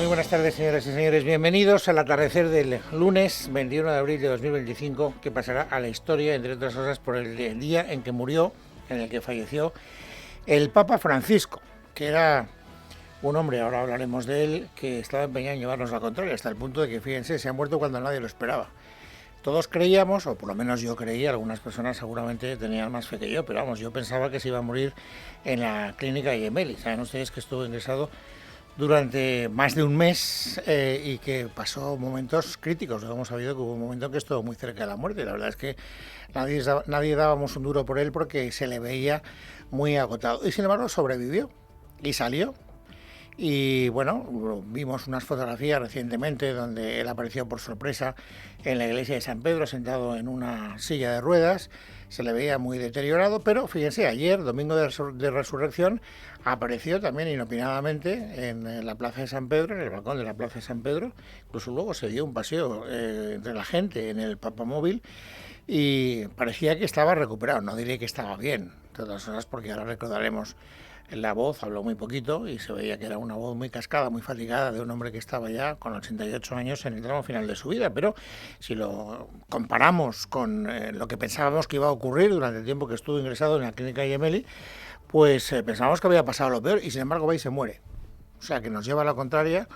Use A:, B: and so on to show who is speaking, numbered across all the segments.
A: Muy buenas tardes, señoras y señores. Bienvenidos al atardecer del lunes 21 de abril de 2025, que pasará a la historia, entre otras cosas, por el día en que murió, en el que falleció, el Papa Francisco, que era un hombre, ahora hablaremos de él, que estaba empeñado en llevarnos la contraria, hasta el punto de que, fíjense, se ha muerto cuando nadie lo esperaba. Todos creíamos, o por lo menos yo creía, algunas personas seguramente tenían más fe que yo, pero vamos, yo pensaba que se iba a morir en la clínica Gemelli. Saben ustedes que estuvo ingresado durante más de un mes y que pasó momentos críticos. Hemos sabido que hubo un momento en que estuvo muy cerca de la muerte. La verdad es que nadie dábamos un duro por él porque se le veía muy agotado. Y sin embargo sobrevivió y salió. Y bueno, vimos unas fotografías recientemente donde él apareció por sorpresa en la iglesia de San Pedro sentado en una silla de ruedas. Se le veía muy deteriorado, pero fíjense, ayer, domingo de Resurrección, apareció también inopinadamente en la plaza de San Pedro, en el balcón de la plaza de San Pedro. Incluso luego se dio un paseo entre la gente en el papamóvil y parecía que estaba recuperado. No diré que estaba bien, de todas cosas, porque ahora recordaremos la voz, habló muy poquito y se veía que era una voz muy cascada, muy fatigada, de un hombre que estaba ya con 88 años en el tramo final de su vida. Pero si lo comparamos con lo que pensábamos que iba a ocurrir durante el tiempo que estuvo ingresado en la clínica Gemelli, pues pensábamos que había pasado lo peor y sin embargo va y se muere. O sea, que nos lleva a la contraria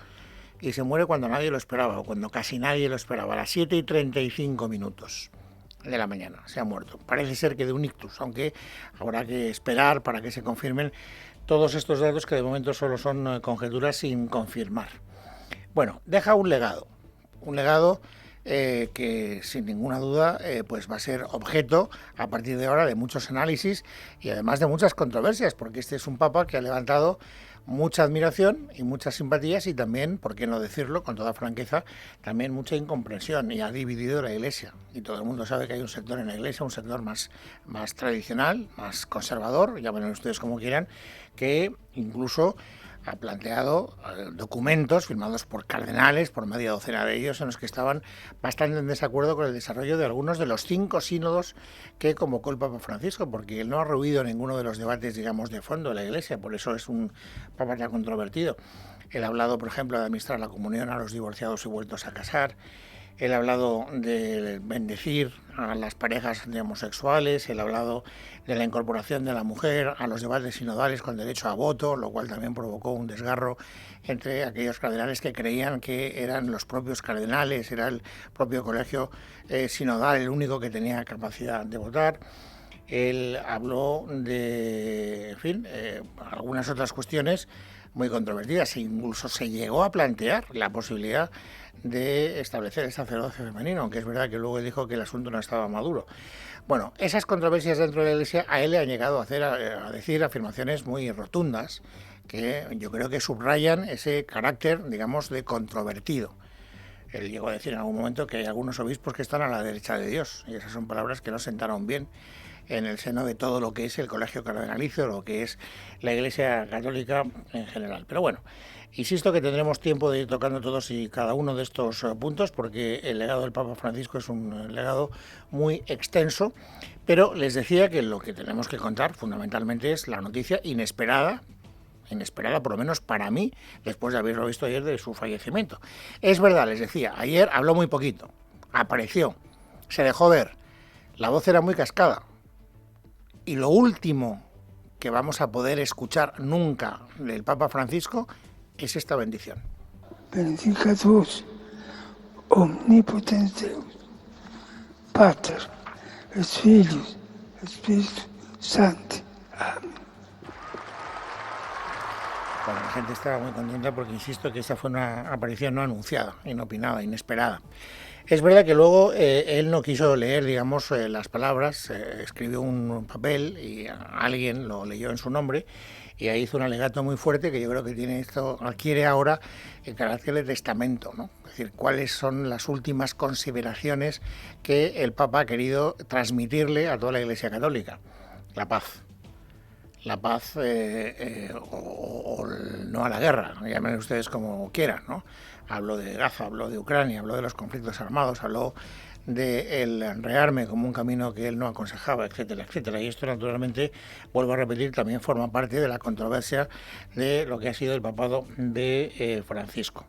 A: y se muere cuando nadie lo esperaba, o cuando casi nadie lo esperaba, a las 7:35 de la mañana se ha muerto. Parece ser que de un ictus, aunque habrá que esperar para que se confirmen todos estos datos, que de momento solo son conjeturas sin confirmar. Bueno, deja un legado que sin ninguna duda pues va a ser objeto a partir de ahora de muchos análisis y además de muchas controversias, porque este es un papa que ha levantado mucha admiración y muchas simpatías y también, por qué no decirlo con toda franqueza, también mucha incomprensión, y ha dividido la Iglesia. Y todo el mundo sabe que hay un sector en la Iglesia, un sector más tradicional, más conservador, llámenlo ustedes como quieran, que incluso ha planteado documentos firmados por cardenales, por media docena de ellos, en los que estaban bastante en desacuerdo con el desarrollo de algunos de los 5 sínodos que convocó el Papa Francisco, porque él no ha rehuido ninguno de los debates, digamos, de fondo de la Iglesia. Por eso es un Papa tan controvertido. Él ha hablado, por ejemplo, de administrar la comunión a los divorciados y vueltos a casar. Él ha hablado de bendecir a las parejas de homosexuales, él ha hablado de la incorporación de la mujer a los debates sinodales con derecho a voto, lo cual también provocó un desgarro entre aquellos cardenales que creían que eran los propios cardenales, era el propio colegio sinodal el único que tenía capacidad de votar. Él habló de, en fin, algunas otras cuestiones muy controvertidas. Incluso se llegó a plantear la posibilidad de establecer el sacerdocio femenino, aunque es verdad que luego él dijo que el asunto no estaba maduro. Bueno, esas controversias dentro de la Iglesia a él le han llegado a decir afirmaciones muy rotundas que yo creo que subrayan ese carácter, digamos, de controvertido. Él llegó a decir en algún momento que hay algunos obispos que están a la derecha de Dios, y esas son palabras que no sentaron bien en el seno de todo lo que es el colegio cardenalicio, lo que es la Iglesia católica en general. Pero bueno, insisto que tendremos tiempo de ir tocando todos y cada uno de estos puntos, porque el legado del Papa Francisco es un legado muy extenso, pero les decía que lo que tenemos que contar fundamentalmente es la noticia inesperada por lo menos para mí, después de haberlo visto ayer de su fallecimiento. Es verdad, les decía, ayer habló muy poquito, apareció, se dejó ver, la voz era muy cascada, y lo último que vamos a poder escuchar nunca del Papa Francisco es esta bendición.
B: Benedicat vos, omnipotens Deus, Pater, et Filius, et Spiritus Sancti. Amén.
A: Bueno, la gente estaba muy contenta porque, insisto, que esta fue una aparición no anunciada, inopinada, inesperada. Es verdad que luego él no quiso leer, digamos, las palabras, escribió un papel y alguien lo leyó en su nombre y ahí hizo un alegato muy fuerte que yo creo que adquiere ahora el carácter de testamento, ¿no? Es decir, cuáles son las últimas consideraciones que el Papa ha querido transmitirle a toda la Iglesia Católica. La paz. La paz o no a la guerra, llamen ustedes como quieran, ¿no? Habló de Gaza, habló de Ucrania, habló de los conflictos armados, habló del rearme como un camino que él no aconsejaba, etcétera, etcétera. Y esto, naturalmente, vuelvo a repetir, también forma parte de la controversia de lo que ha sido el papado de Francisco.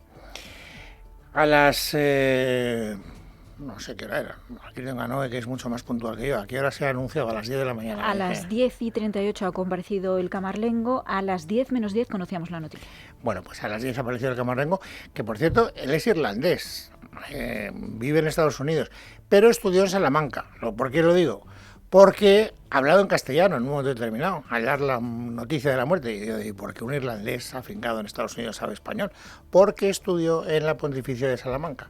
A: A las... no sé qué hora era. Aquí tengo a Noé, que es mucho más puntual que yo. ¿A qué hora se ha anunciado? A las 10 de la mañana.
C: A las 10:38 ha comparecido el Camarlengo. A las 10 menos 10 conocíamos la noticia.
A: Bueno, pues a las 10 ha aparecido el Camarlengo, que por cierto, él es irlandés. Vive en Estados Unidos, pero estudió en Salamanca. ¿Por qué lo digo? Porque ha hablado en castellano en un momento determinado, al dar la noticia de la muerte. ¿Y por qué un irlandés afincado en Estados Unidos sabe español? Porque estudió en la Pontificia de Salamanca.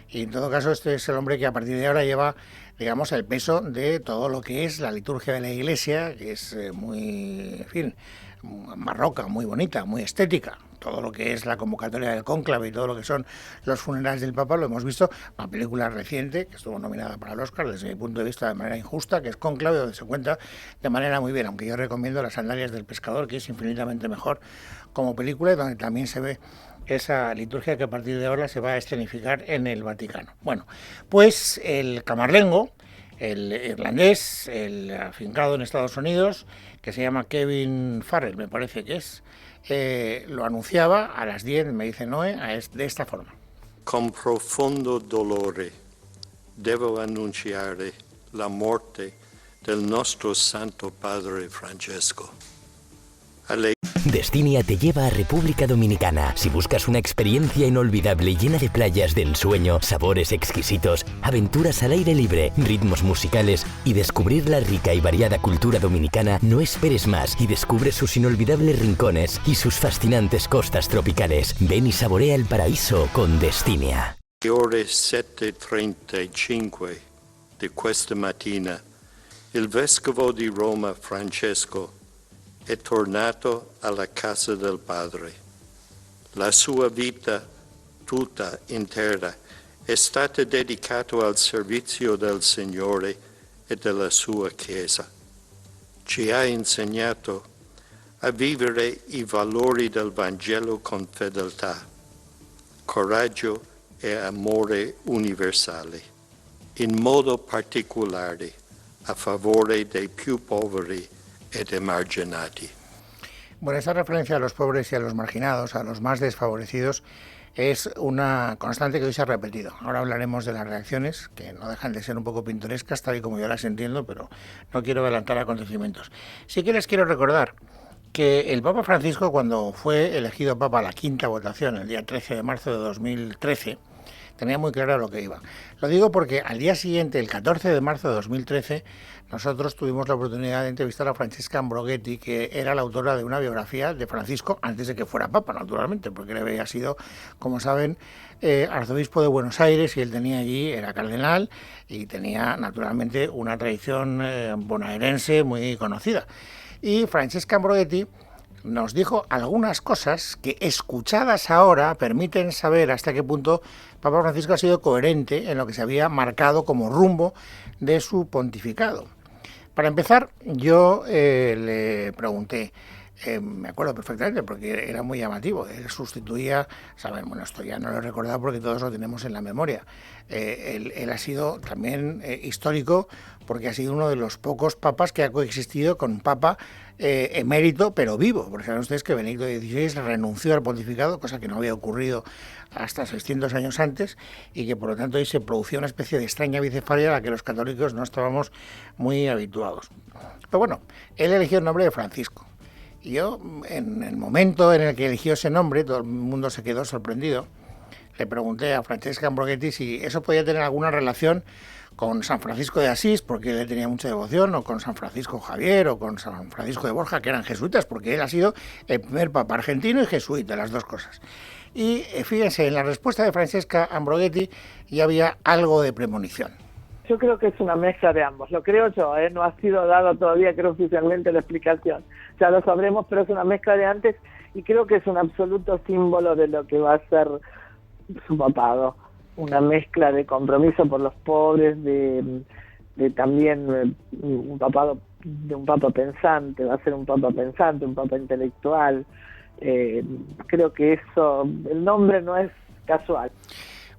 A: Y en todo caso, este es el hombre que a partir de ahora lleva, digamos, el peso de todo lo que es la liturgia de la Iglesia, que es muy, en fin, barroca, muy bonita, muy estética. Todo lo que es la convocatoria del cónclave y todo lo que son los funerales del Papa lo hemos visto. Una película reciente que estuvo nominada para el Oscar, desde mi punto de vista de manera injusta, que es Cónclave, donde se cuenta de manera muy bien, aunque yo recomiendo Las sandalias del pescador, que es infinitamente mejor como película, y donde también se ve esa liturgia que a partir de ahora se va a escenificar en el Vaticano. Bueno, pues el Camarlengo, el irlandés, el afincado en Estados Unidos, que se llama Kevin Farrell, me parece que es, lo anunciaba a las 10, me dice Noé, de esta forma.
D: Con profondo dolore devo annunciare la morte del nostro Santo Padre Francesco.
E: Destinia te lleva a República Dominicana. Si buscas una experiencia inolvidable llena de playas de ensueño, sabores exquisitos, aventuras al aire libre, ritmos musicales y descubrir la rica y variada cultura dominicana, no esperes más y descubre sus inolvidables rincones y sus fascinantes costas tropicales. Ven y saborea el paraíso con Destinia.
D: Ore 7:35 di questa mattina, il vescovo di Roma Francesco è tornato alla casa del Padre. La sua vita tutta intera è stata dedicata al servizio del Signore e della sua Chiesa. Ci ha insegnato a vivere i valori del Vangelo con fedeltà, coraggio e amore universale, in modo particolare a favore dei più poveri ed emarginati.
A: Bueno, esta referencia a los pobres y a los marginados, a los más desfavorecidos, es una constante que hoy se ha repetido. Ahora hablaremos de las reacciones, que no dejan de ser un poco pintorescas, tal y como yo las entiendo, pero no quiero adelantar acontecimientos. Sí que les quiero recordar que el Papa Francisco, cuando fue elegido Papa a la quinta votación, el día 13 de marzo de 2013, tenía muy claro lo que iba. Lo digo porque al día siguiente, el 14 de marzo de 2013, nosotros tuvimos la oportunidad de entrevistar a Francesca Ambrogetti, que era la autora de una biografía de Francisco antes de que fuera Papa, naturalmente, porque él había sido, como saben, arzobispo de Buenos Aires, y él tenía allí, era cardenal, y tenía naturalmente una tradición bonaerense muy conocida. Y Francesca Ambrogetti nos dijo algunas cosas que, escuchadas ahora, permiten saber hasta qué punto Papa Francisco ha sido coherente en lo que se había marcado como rumbo de su pontificado. Para empezar, yo le pregunté, me acuerdo perfectamente porque era muy llamativo, él sustituía, saben, bueno, esto ya no lo he recordado porque todos lo tenemos en la memoria, él ha sido también histórico porque ha sido uno de los pocos papas que ha coexistido con un papa emérito pero vivo, porque saben ustedes que Benedicto XVI renunció al pontificado, cosa que no había ocurrido hasta 600 años antes, y que por lo tanto ahí se producía una especie de extraña bicefalia a la que los católicos no estábamos muy habituados. Pero bueno, él eligió el nombre de Francisco. Y yo, en el momento en el que eligió ese nombre, todo el mundo se quedó sorprendido. Le pregunté a Francesca Ambrogetti si eso podía tener alguna relación con San Francisco de Asís, porque él le tenía mucha devoción, o con San Francisco Javier, o con San Francisco de Borja, que eran jesuitas, porque él ha sido el primer papa argentino y jesuita, las dos cosas. Y fíjense, en la respuesta de Francesca Ambrogetti ya había algo de premonición.
F: Yo creo que es una mezcla de ambos, lo creo yo, no ha sido dado todavía, creo, oficialmente la explicación. Ya lo sabremos, pero es una mezcla de antes y creo que es un absoluto símbolo de lo que va a ser su papado. Una mezcla de compromiso por los pobres, de también un papado, de un papa pensante, va a ser un papa pensante, un papa intelectual. Creo que eso, el nombre no es casual.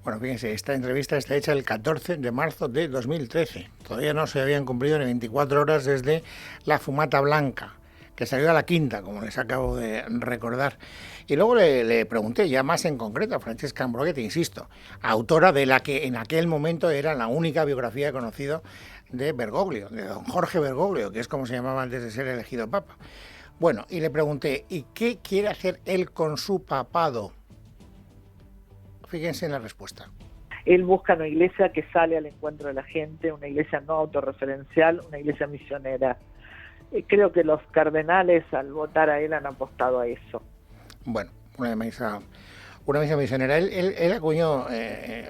A: Bueno, fíjense, esta entrevista está hecha el 14 de marzo de 2013. Todavía no se habían cumplido ni 24 horas desde la fumata blanca, que salió a la quinta, como les acabo de recordar. Y luego le pregunté ya más en concreto a Francesca Ambrogetti, insisto, autora de la que en aquel momento era la única biografía conocida de Bergoglio, de don Jorge Bergoglio, que es como se llamaba antes de ser elegido papa. Bueno, y le pregunté, ¿y qué quiere hacer él con su papado? Fíjense en la respuesta.
F: Él busca una iglesia que sale al encuentro de la gente, una iglesia no autorreferencial, una iglesia misionera. Creo que los cardenales al votar a él han apostado a eso.
A: Bueno, una misa misionera. Él acuñó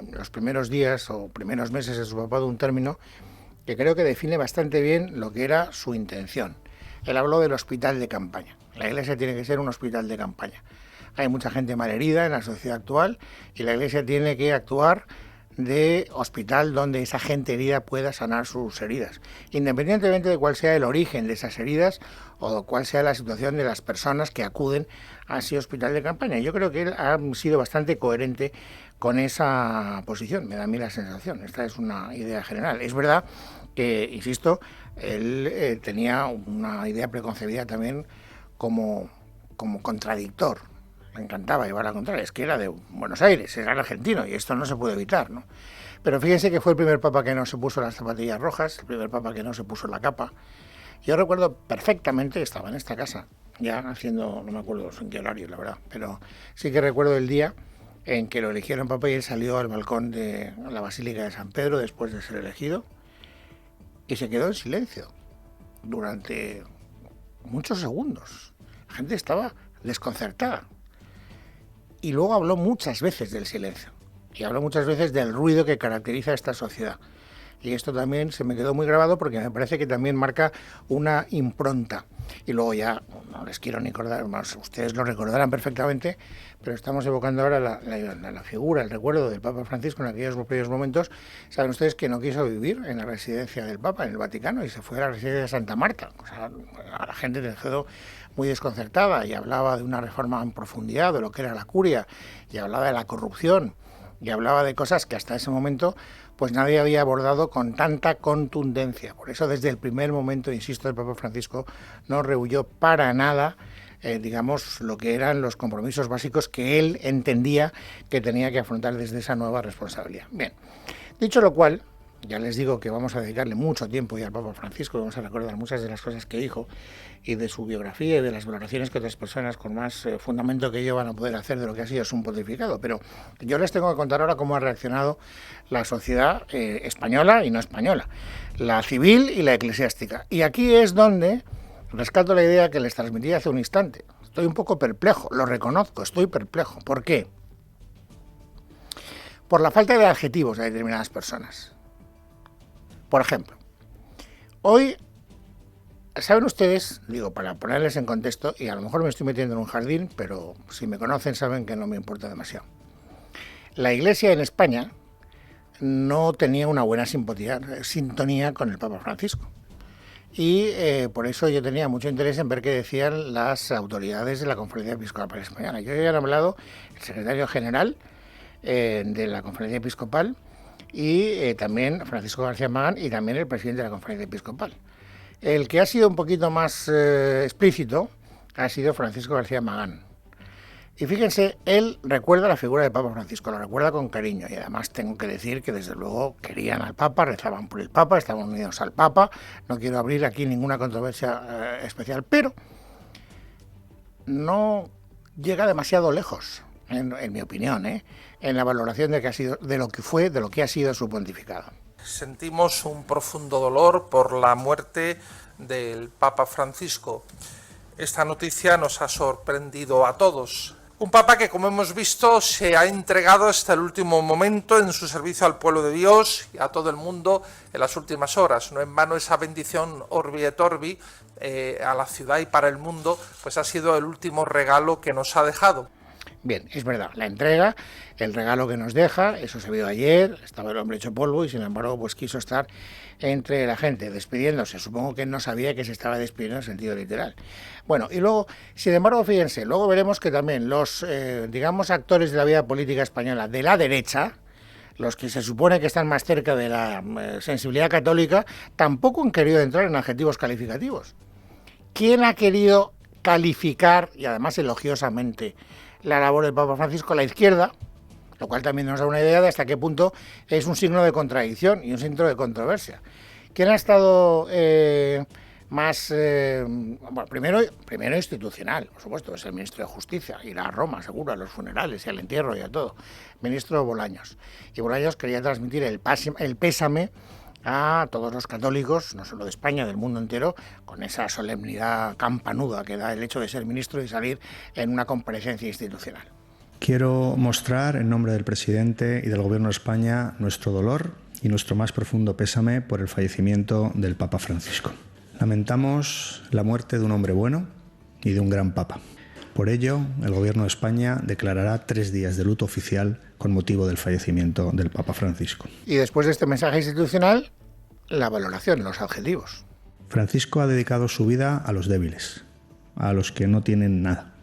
A: los primeros días o primeros meses de su papado un término que creo que define bastante bien lo que era su intención. Él habló del hospital de campaña. La iglesia tiene que ser un hospital de campaña. Hay mucha gente malherida en la sociedad actual y la iglesia tiene que actuar de hospital donde esa gente herida pueda sanar sus heridas, independientemente de cuál sea el origen de esas heridas o cuál sea la situación de las personas que acuden a ese hospital de campaña. Yo creo que él ha sido bastante coherente con esa posición, me da a mí la sensación. Esta es una idea general. Es verdad que, insisto, él tenía una idea preconcebida también como contradictor. Me encantaba llevar la contraria, es que era de Buenos Aires, era argentino y esto no se puede evitar, ¿no? Pero fíjense que fue el primer papa que no se puso las zapatillas rojas, el primer papa que no se puso la capa. Yo recuerdo perfectamente, estaba en esta casa, ya haciendo, no me acuerdo en qué horario, la verdad, pero sí que recuerdo el día en que lo eligieron papa y él salió al balcón de la Basílica de San Pedro después de ser elegido y se quedó en silencio durante muchos segundos. La gente estaba desconcertada. Y luego habló muchas veces del silencio y habló muchas veces del ruido que caracteriza a esta sociedad. Y esto también se me quedó muy grabado porque me parece que también marca una impronta. Y luego ya, no les quiero ni recordar más, ustedes lo recordarán perfectamente, pero estamos evocando ahora la figura, el recuerdo del Papa Francisco en aquellos primeros momentos. Saben ustedes que no quiso vivir en la residencia del Papa, en el Vaticano, y se fue a la residencia de Santa Marta. O sea, a la gente le quedó muy desconcertada y hablaba de una reforma en profundidad de lo que era la curia, y hablaba de la corrupción, y hablaba de cosas que hasta ese momento pues nadie había abordado con tanta contundencia. Por eso desde el primer momento, insisto, el Papa Francisco no rehuyó para nada, digamos, lo que eran los compromisos básicos que él entendía que tenía que afrontar desde esa nueva responsabilidad. Bien, dicho lo cual, ya les digo que vamos a dedicarle mucho tiempo ya al Papa Francisco, vamos a recordar muchas de las cosas que dijo y de su biografía y de las valoraciones que otras personas con más fundamento que yo van a poder hacer de lo que ha sido su pontificado. Pero yo les tengo que contar ahora cómo ha reaccionado la sociedad española y no española, la civil y la eclesiástica. Y aquí es donde rescato la idea que les transmití hace un instante. Estoy un poco perplejo, lo reconozco, estoy perplejo. ¿Por qué? Por la falta de adjetivos de determinadas personas. Por ejemplo, hoy, ¿saben ustedes? Digo, para ponerles en contexto, y a lo mejor me estoy metiendo en un jardín, pero si me conocen saben que no me importa demasiado. La Iglesia en España no tenía una buena sintonía con el Papa Francisco. Y por eso yo tenía mucho interés en ver qué decían las autoridades de la Conferencia Episcopal Española. Yo ya han hablado el secretario general de la Conferencia Episcopal, y también Francisco García Magán y también el presidente de la Conferencia Episcopal. El que ha sido un poquito más explícito ha sido Francisco García Magán. Y fíjense, él recuerda la figura del Papa Francisco, lo recuerda con cariño, y además tengo que decir que desde luego querían al Papa, rezaban por el Papa, estaban unidos al Papa. No quiero abrir aquí ninguna controversia especial, pero no llega demasiado lejos, en mi opinión, en la valoración de lo que ha sido su pontificado.
G: Sentimos un profundo dolor por la muerte del Papa Francisco. Esta noticia nos ha sorprendido a todos. Un Papa que, como hemos visto, se ha entregado hasta el último momento en su servicio al pueblo de Dios y a todo el mundo en las últimas horas. No en vano esa bendición Orbi et Orbi a la ciudad y para el mundo, pues ha sido el último regalo que nos ha dejado.
A: Bien, es verdad, la entrega, el regalo que nos deja, eso se vio ayer, estaba el hombre hecho polvo y sin embargo pues quiso estar entre la gente despidiéndose. Supongo que él no sabía que se estaba despidiendo en sentido literal. Bueno, y luego, sin embargo, fíjense, luego veremos que también los, digamos, actores de la vida política española de la derecha los que se supone que están más cerca de la sensibilidad católica, tampoco han querido entrar en adjetivos calificativos. ¿Quién ha querido calificar, y además elogiosamente, la labor del Papa Francisco? La izquierda, lo cual también nos da una idea de hasta qué punto es un signo de contradicción y un signo de controversia. ¿Quién ha estado más, bueno, primero institucional, por supuesto, es el ministro de Justicia, irá a Roma seguro a los funerales y al entierro y a todo, ministro Bolaños. Y Bolaños quería transmitir el pésame a todos los católicos, no solo de España, del mundo entero, con esa solemnidad campanuda que da el hecho de ser ministro y salir en una comparecencia institucional.
H: Quiero mostrar en nombre del presidente y del Gobierno de España nuestro dolor y nuestro más profundo pésame por el fallecimiento del Papa Francisco. Lamentamos la muerte de un hombre bueno y de un gran papa. Por ello, el Gobierno de España declarará 3 días de luto oficial con motivo del fallecimiento del Papa Francisco.
A: Y después de este mensaje institucional, la valoración, los adjetivos.
H: Francisco ha dedicado su vida a los débiles, a los que no tienen nada,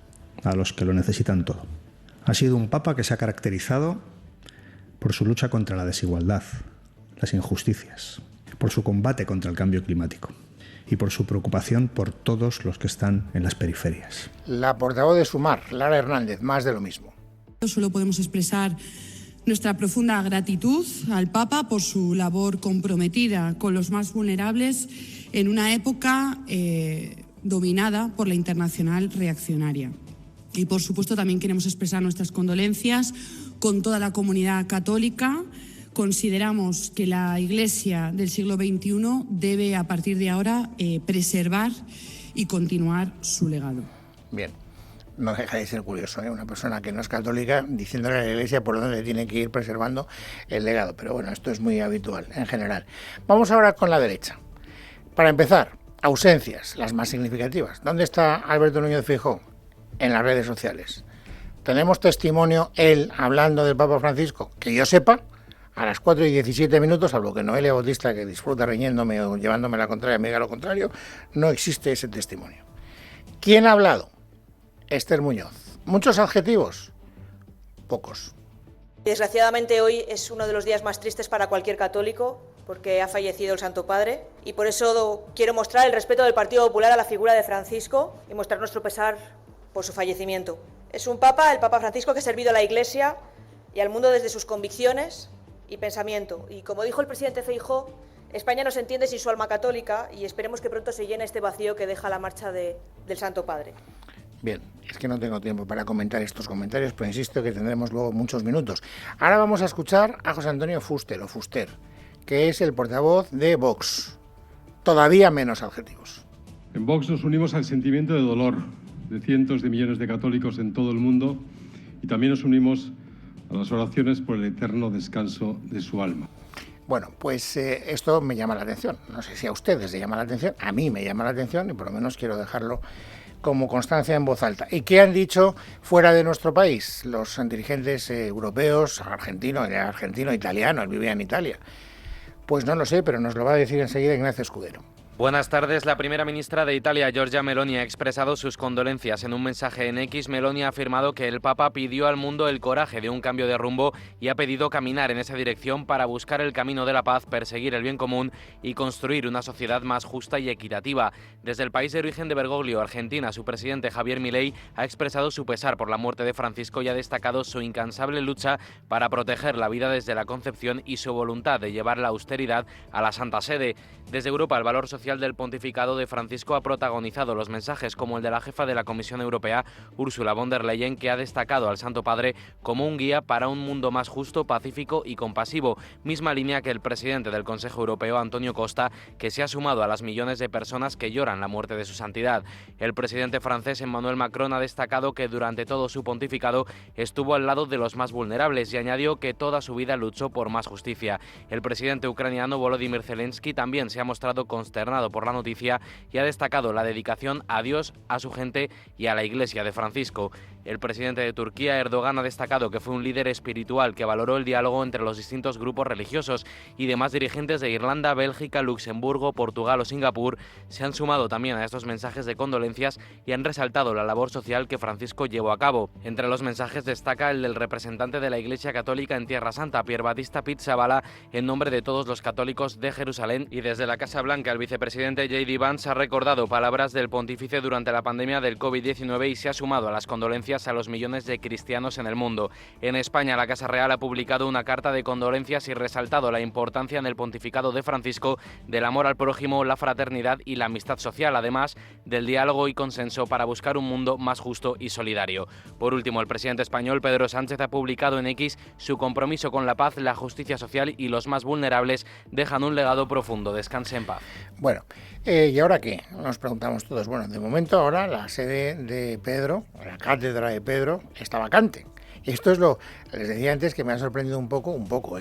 H: a los que lo necesitan todo. Ha sido un papa que se ha caracterizado por su lucha contra la desigualdad, las injusticias, por su combate contra el cambio climático y por su preocupación por todos los que están en las periferias.
A: La portavoz de Sumar, Lara Hernández, más de lo mismo.
I: Solo podemos expresar nuestra profunda gratitud al Papa por su labor comprometida con los más vulnerables en una época dominada por la internacional reaccionaria. Y por supuesto también queremos expresar nuestras condolencias con toda la comunidad católica. Consideramos que la Iglesia del siglo XXI debe, a partir de ahora, preservar y continuar su legado.
A: Bien, no deja de ser curioso, ¿eh? Una persona que no es católica diciéndole a la Iglesia por dónde tiene que ir preservando el legado. Pero bueno, esto es muy habitual en general. Vamos ahora con la derecha. Para empezar, ausencias, las más significativas. ¿Dónde está Alberto Núñez Feijóo? En las redes sociales. Tenemos testimonio, él hablando del Papa Francisco, que yo sepa, a las 4:17, salvo que Noelia Bautista, que disfruta riñéndome o llevándome la contraria, me diga lo contrario, no existe ese testimonio. ¿Quién ha hablado? Esther Muñoz. ¿Muchos adjetivos? Pocos.
J: Desgraciadamente hoy es uno de los días más tristes para cualquier católico, porque ha fallecido el Santo Padre, y por eso quiero mostrar el respeto del Partido Popular a la figura de Francisco y mostrar nuestro pesar por su fallecimiento. Es un papa, el Papa Francisco, que ha servido a la Iglesia y al mundo desde sus convicciones y pensamiento. Y como dijo el presidente Feijóo, España no se entiende sin su alma católica, y esperemos que pronto se llene este vacío que deja la marcha del Santo Padre.
A: Bien, es que no tengo tiempo para comentar estos comentarios, pero insisto que tendremos luego muchos minutos. Ahora vamos a escuchar a José Antonio Fuster, que es el portavoz de Vox. Todavía menos adjetivos.
K: En Vox nos unimos al sentimiento de dolor de cientos de millones de católicos en todo el mundo, y también nos unimos a las oraciones por el eterno descanso de su alma.
A: Bueno, pues esto me llama la atención. No sé si a ustedes les llama la atención, a mí me llama la atención, y por lo menos quiero dejarlo como constancia en voz alta. ¿Y qué han dicho fuera de nuestro país los dirigentes europeos, argentino, italiano, él vivía en Italia? Pues no lo sé, pero nos lo va a decir enseguida Ignacio Escudero.
L: Buenas tardes. La primera ministra de Italia, Giorgia Meloni, ha expresado sus condolencias. En un mensaje en X, Meloni ha afirmado que el Papa pidió al mundo el coraje de un cambio de rumbo y ha pedido caminar en esa dirección para buscar el camino de la paz, perseguir el bien común y construir una sociedad más justa y equitativa. Desde el país de origen de Bergoglio, Argentina, su presidente Javier Milei ha expresado su pesar por la muerte de Francisco y ha destacado su incansable lucha para proteger la vida desde la concepción y su voluntad de llevar la austeridad a la Santa Sede. Desde Europa, el valor social del pontificado de Francisco ha protagonizado los mensajes como el de la jefa de la Comisión Europea, Ursula von der Leyen, que ha destacado al Santo Padre como un guía para un mundo más justo, pacífico y compasivo, misma línea que el presidente del Consejo Europeo, Antonio Costa, que se ha sumado a las millones de personas que lloran la muerte de su santidad. El presidente francés, Emmanuel Macron, ha destacado que durante todo su pontificado estuvo al lado de los más vulnerables y añadió que toda su vida luchó por más justicia. El presidente ucraniano, Volodymyr Zelensky, también se ha mostrado consternado consternado por la noticia y ha destacado la dedicación a Dios, a su gente y a la Iglesia de Francisco. El presidente de Turquía, Erdogan, ha destacado que fue un líder espiritual que valoró el diálogo entre los distintos grupos religiosos, y demás dirigentes de Irlanda, Bélgica, Luxemburgo, Portugal o Singapur se han sumado también a estos mensajes de condolencias y han resaltado la labor social que Francisco llevó a cabo. Entre los mensajes destaca el del representante de la Iglesia Católica en Tierra Santa, Pier Battista Pizzaballa, en nombre de todos los católicos de Jerusalén, y desde la Casa Blanca el vicepresidente J.D. Vance ha recordado palabras del pontífice durante la pandemia del COVID-19 y se ha sumado a las condolencias a los millones de cristianos en el mundo. En España, la Casa Real ha publicado una carta de condolencias y resaltado la importancia en el pontificado de Francisco del amor al prójimo, la fraternidad y la amistad social, además del diálogo y consenso para buscar un mundo más justo y solidario. Por último, el presidente español Pedro Sánchez ha publicado en X su compromiso con la paz, la justicia social y los más vulnerables dejan un legado profundo. Descanse en paz.
A: Bueno, ¿y ahora qué? Nos preguntamos todos. Bueno, de momento ahora la sede de Pedro, la cátedra de Pedro, está vacante. Esto es les decía antes que me ha sorprendido un poco,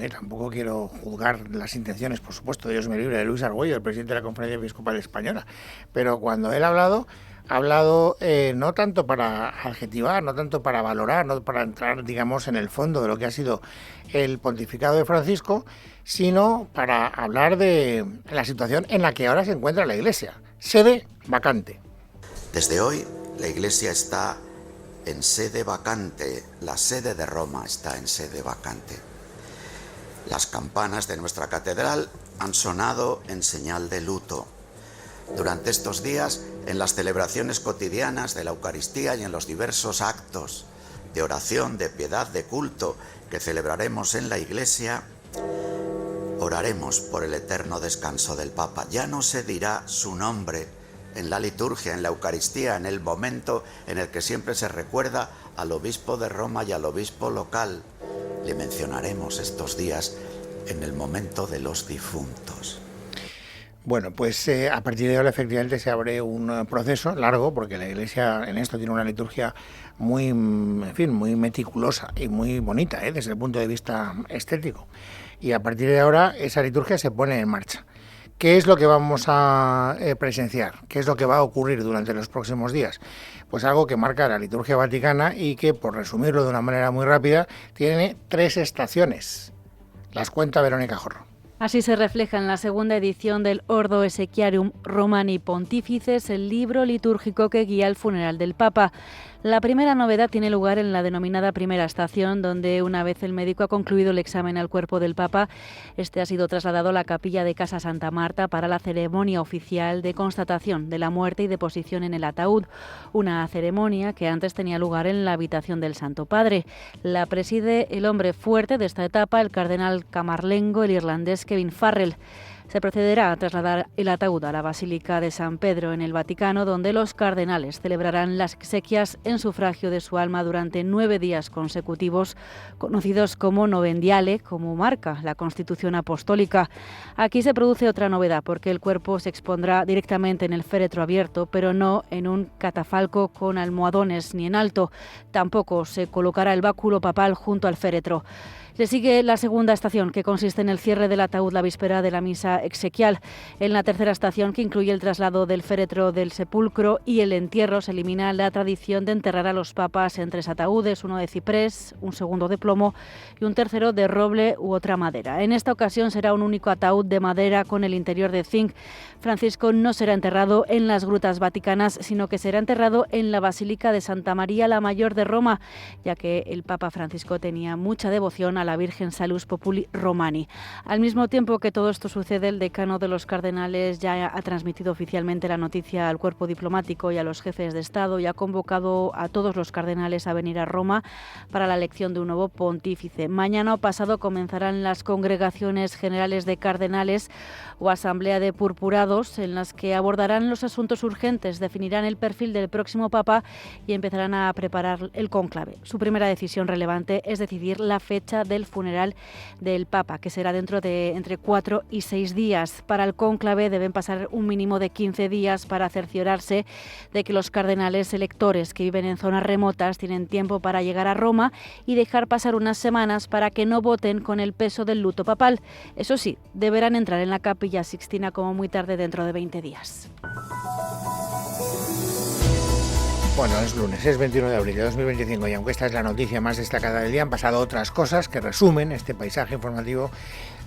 A: tampoco quiero juzgar las intenciones, por supuesto, Dios me libre, de Luis Argüello, el presidente de la Conferencia Episcopal Española, pero cuando él ha hablado no tanto para adjetivar, no tanto para valorar, no para entrar, digamos, en el fondo de lo que ha sido el pontificado de Francisco, sino para hablar de la situación en la que ahora se encuentra la Iglesia. Sede vacante.
M: Desde hoy, la Iglesia está en sede vacante. La sede de Roma está en sede vacante. Las campanas de nuestra catedral han sonado en señal de luto. Durante estos días, en las celebraciones cotidianas de la Eucaristía y en los diversos actos de oración, de piedad, de culto que celebraremos en la Iglesia, oraremos por el eterno descanso del Papa. Ya no se dirá su nombre en la liturgia, en la Eucaristía, en el momento en el que siempre se recuerda al obispo de Roma y al obispo local. Le mencionaremos estos días en el momento de los difuntos.
A: Bueno, pues a partir de ahora efectivamente se abre un proceso largo, porque la Iglesia en esto tiene una liturgia muy meticulosa y muy bonita, desde el punto de vista estético. Y a partir de ahora esa liturgia se pone en marcha. ¿Qué es lo que vamos a presenciar? ¿Qué es lo que va a ocurrir durante los próximos días? Pues algo que marca la liturgia vaticana y que, por resumirlo de una manera muy rápida, tiene 3 estaciones. Las cuenta Verónica Jorro.
N: Así se refleja en la segunda edición del Ordo Exequiarum Romani Pontifices, el libro litúrgico que guía el funeral del Papa. La primera novedad tiene lugar en la denominada primera estación, donde una vez el médico ha concluido el examen al cuerpo del Papa, este ha sido trasladado a la capilla de Casa Santa Marta para la ceremonia oficial de constatación de la muerte y deposición en el ataúd, una ceremonia que antes tenía lugar en la habitación del Santo Padre. La preside el hombre fuerte de esta etapa, el cardenal camarlengo, el irlandés Kevin Farrell. Se procederá a trasladar el ataúd a la Basílica de San Pedro en el Vaticano, donde los cardenales celebrarán las exequias en sufragio de su alma durante 9 días consecutivos, conocidos como Novendiale, como marca la Constitución Apostólica. Aquí se produce otra novedad, porque el cuerpo se expondrá directamente en el féretro abierto, pero no en un catafalco con almohadones ni en alto. Tampoco se colocará el báculo papal junto al féretro. Le sigue la segunda estación, que consiste en el cierre del ataúd la víspera de la misa exequial. En la tercera estación, que incluye el traslado del féretro del sepulcro y el entierro, se elimina la tradición de enterrar a los papas en 3 ataúdes, uno de ciprés, un segundo de plomo y un tercero de roble u otra madera. En esta ocasión será un único ataúd de madera con el interior de zinc. Francisco no será enterrado en las grutas vaticanas, sino que será enterrado en la Basílica de Santa María la Mayor de Roma, ya que el Papa Francisco tenía mucha devoción a la Virgen Salus Populi Romani. Al mismo tiempo que todo esto sucede, el decano de los cardenales ya ha transmitido oficialmente la noticia al cuerpo diplomático y a los jefes de Estado y ha convocado a todos los cardenales a venir a Roma para la elección de un nuevo pontífice. Mañana o pasado comenzarán las congregaciones generales de cardenales o asamblea de purpurados, en las que abordarán los asuntos urgentes, definirán el perfil del próximo papa y empezarán a preparar el cónclave. Su primera decisión relevante es decidir la fecha del funeral del Papa, que será dentro de entre 4 y 6 días. días. Para el cónclave deben pasar un mínimo de 15 días para cerciorarse de que los cardenales electores que viven en zonas remotas tienen tiempo para llegar a Roma y dejar pasar unas semanas para que no voten con el peso del luto papal. Eso sí, deberán entrar en la Capilla Sixtina como muy tarde dentro de 20 días.
A: Bueno, es lunes, es 21 de abril de 2025 y aunque esta es la noticia más destacada del día, han pasado otras cosas que resumen este paisaje informativo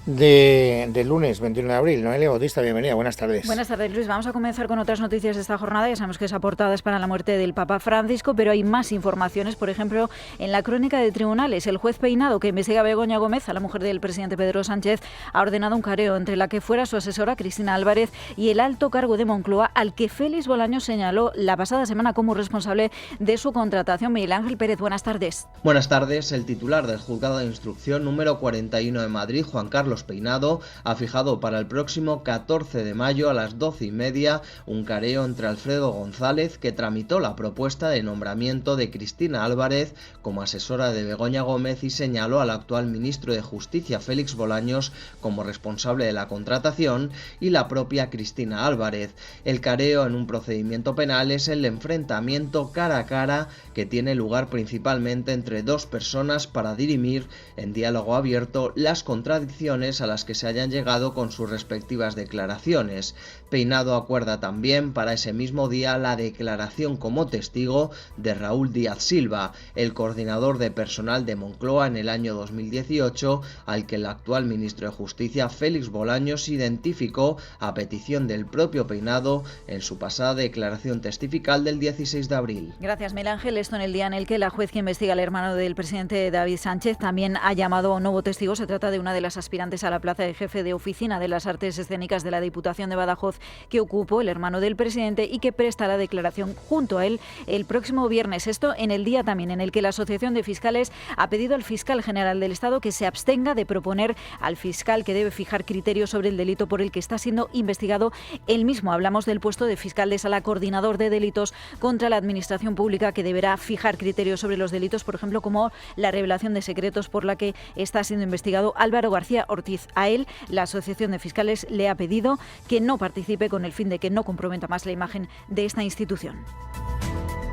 A: del lunes 21 de abril. Noelia Bautista, bienvenida, buenas tardes.
C: Buenas tardes, Luis. Vamos a comenzar con otras noticias de esta jornada. Ya sabemos que esa portada es para la muerte del Papa Francisco, pero hay más informaciones. Por ejemplo, en la crónica de tribunales, el juez Peinado, que investiga a Begoña Gómez, a la mujer del presidente Pedro Sánchez, ha ordenado un careo entre la que fuera su asesora, Cristina Álvarez, y el alto cargo de Moncloa, al que Félix Bolaños señaló la pasada semana como responsable de su contratación. Miguel Ángel Pérez, buenas tardes.
O: Buenas tardes. El titular del Juzgado de Instrucción número 41 de Madrid, Juan Carlos Peinado, ha fijado para el próximo 14 de mayo a las 12:30 un careo entre Alfredo González, que tramitó la propuesta de nombramiento de Cristina Álvarez como asesora de Begoña Gómez y señaló al actual ministro de Justicia, Félix Bolaños, como responsable de la contratación, y la propia Cristina Álvarez. El careo en un procedimiento penal es el enfrentamiento cara a cara que tiene lugar principalmente entre dos personas para dirimir en diálogo abierto las contradicciones a las que se hayan llegado con sus respectivas declaraciones. Peinado acuerda también para ese mismo día la declaración como testigo de Raúl Díaz Silva, el coordinador de personal de Moncloa en el año 2018, al que el actual ministro de Justicia, Félix Bolaños, identificó a petición del propio Peinado en su pasada declaración testifical del 16 de abril.
C: Gracias, Miguel Ángel. Esto en el día en el que la juez que investiga al hermano del presidente David Sánchez también ha llamado a un nuevo testigo. Se trata de una de las aspirantes a la plaza de jefe de oficina de las artes escénicas de la Diputación de Badajoz que ocupó el hermano del presidente y que presta la declaración junto a él el próximo viernes. Esto en el día también en el que la Asociación de Fiscales ha pedido al fiscal general del Estado que se abstenga de proponer al fiscal que debe fijar criterios sobre el delito por el que está siendo investigado él mismo. Hablamos del puesto de fiscal de sala coordinador de delitos contra la administración pública, que deberá fijar criterios sobre los delitos, por ejemplo, como la revelación de secretos por la que está siendo investigado Álvaro García Ortiz. A él, la Asociación de Fiscales le ha pedido que no participe con el fin de que no comprometa más la imagen de esta institución.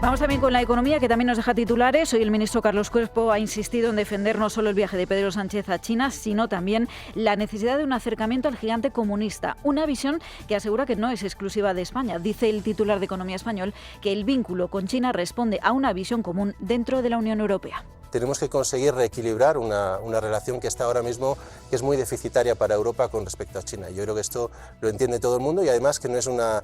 C: Vamos también con la economía, que también nos deja titulares. Hoy el ministro Carlos Crespo ha insistido en defender no solo el viaje de Pedro Sánchez a China, sino también la necesidad de un acercamiento al gigante comunista. Una visión que asegura que no es exclusiva de España. Dice el titular de Economía español que el vínculo con China responde a una visión común dentro de la Unión Europea.
P: Tenemos que conseguir reequilibrar una relación que está ahora mismo, que es muy deficitaria para Europa con respecto a China. Yo creo que esto lo entiende todo el mundo y además que no es una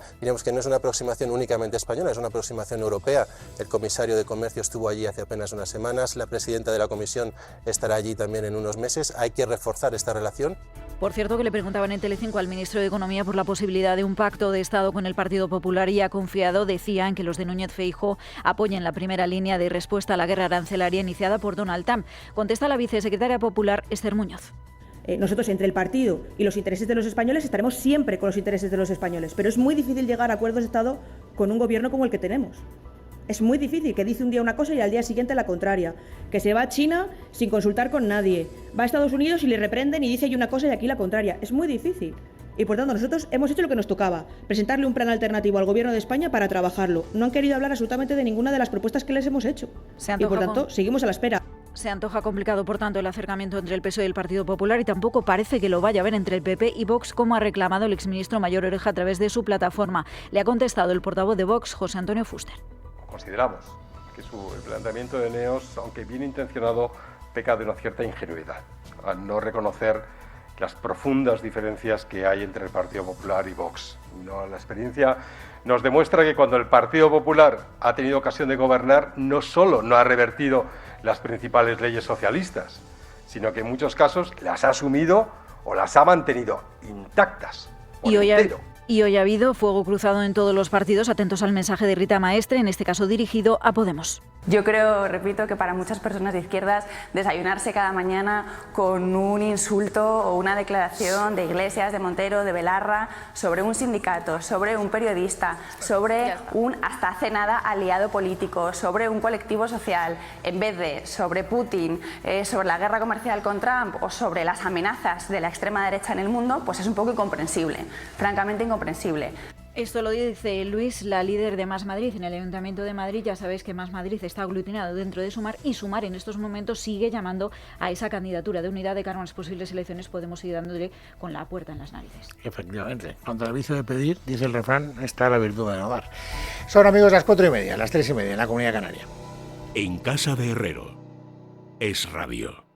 P: aproximación únicamente española, es una aproximación europea. El comisario de Comercio estuvo allí hace apenas unas semanas, la presidenta de la Comisión estará allí también en unos meses. Hay que reforzar esta relación.
C: Por cierto, que le preguntaban en Telecinco al ministro de Economía por la posibilidad de un pacto de Estado con el Partido Popular y ha confiado, decía, en que los de Núñez Feijóo apoyen la primera línea de respuesta a la guerra arancelaria iniciada por Donald Trump. Contesta la vicesecretaria popular Esther Muñoz.
Q: Nosotros, entre el partido y los intereses de los españoles, estaremos siempre con los intereses de los españoles, pero es muy difícil llegar a acuerdos de Estado con un gobierno como el que tenemos. Es muy difícil, que dice un día una cosa y al día siguiente la contraria, que se va a China sin consultar con nadie, va a Estados Unidos y le reprenden y dice ahí una cosa y aquí la contraria. Es muy difícil. Y por tanto nosotros hemos hecho lo que nos tocaba, presentarle un plan alternativo al Gobierno de España para trabajarlo. No han querido hablar absolutamente de ninguna de las propuestas que les hemos hecho. Y por tanto seguimos a la espera.
C: Se antoja complicado, por tanto, el acercamiento entre el PSOE y el Partido Popular y tampoco parece que lo vaya a haber entre el PP y Vox, como ha reclamado el exministro Mayor Oreja a través de su plataforma. Le ha contestado el portavoz de Vox, José Antonio Fuster.
R: Consideramos que el planteamiento de Neos, aunque bien intencionado, peca de una cierta ingenuidad, al no reconocer las profundas diferencias que hay entre el Partido Popular y Vox. La experiencia nos demuestra que cuando el Partido Popular ha tenido ocasión de gobernar, no solo no ha revertido las principales leyes socialistas, sino que en muchos casos las ha asumido o las ha mantenido intactas.
C: Y hoy ha habido fuego cruzado en todos los partidos. Atentos al mensaje de Rita Maestre, en este caso dirigido a Podemos.
S: Yo creo, repito, que para muchas personas de izquierdas desayunarse cada mañana con un insulto o una declaración de Iglesias, de Montero, de Belarra sobre un sindicato, sobre un periodista, sobre un hasta hace nada aliado político, sobre un colectivo social, en vez de sobre Putin, sobre la guerra comercial con Trump o sobre las amenazas de la extrema derecha en el mundo, pues es un poco incomprensible, francamente incomprensible.
C: Esto lo dice Luis, la líder de Más Madrid en el Ayuntamiento de Madrid. Ya sabéis que Más Madrid está aglutinado dentro de Sumar y Sumar en estos momentos sigue llamando a esa candidatura de unidad de cara a unas posibles elecciones. Podemos ir dándole con la puerta en las narices.
A: Efectivamente, contra el vicio de pedir, dice el refrán, está la virtud de no dar. Son, amigos, las 4:30, las 3:30 en la Comunidad Canaria.
T: En casa de Herrero, Es Radio.